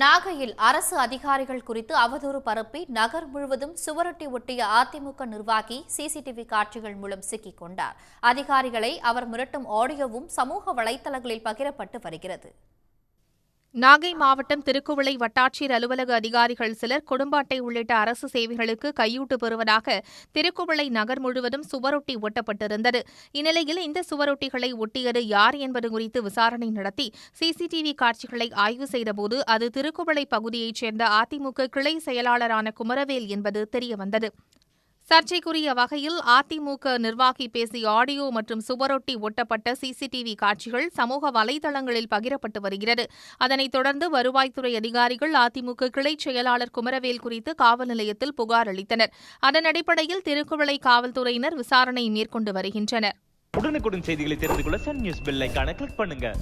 நாகையில் அரசு அதிகாரிகள் குறித்து அவதூறு பரப்பி நகர் முழுவதும் சுவரொட்டி ஒட்டிய அதிமுக நிர்வாகி சிசிடிவி காட்சிகள் மூலம் சிக்கிக் கொண்டார். அதிகாரிகளை அவர் மிரட்டும் ஆடியோவும் சமூக வலைதளங்களில் பகிரப்பட்டு வருகிறது. நாகை மாவட்டம் திருக்குவளை வட்டாட்சியர் அலுவலக அதிகாரிகள் சிலர் குடும்ப அட்டை உள்ளிட்ட அரசு சேவைகளுக்கு கையூட்டு பெறுவதாக திருக்குவளை நகர் முழுவதும் சுவரொட்டி ஒட்டப்பட்டிருந்தது. இந்நிலையில் இந்த சுவரொட்டிகளை ஒட்டியது யார் என்பது குறித்து விசாரணை நடத்தி சிசிடிவி காட்சிகளை ஆய்வு செய்தபோது அது திருக்குவளை பகுதியைச் சேர்ந்த அதிமுக கிளை செயலாளரான குமரவேல் என்பது தெரியவந்தது. சர்ச்சைக்குரிய வகையில் அதிமுக நிர்வாகி பேசிய ஆடியோ மற்றும் சுவரொட்டி ஒட்டப்பட்ட சிசிடிவி காட்சிகள் சமூக வலைதளங்களில் பகிரப்பட்டு வருகிறது. அதனைத் தொடர்ந்து வருவாய்த்துறை அதிகாரிகள் அதிமுக கிளை செயலாளர் குமரவேல் குறித்து காவல் நிலையத்தில் புகார் அளித்தனர். அதன் அடிப்படையில் திருக்குவளை காவல்துறையினர் விசாரணை மேற்கொண்டு வருகின்றனர். உடனுக்குடன் செய்திகளை தெரிந்து கொள்ள சன் நியூஸ் பெல் ஐகானை கிளிக் பண்ணுங்க.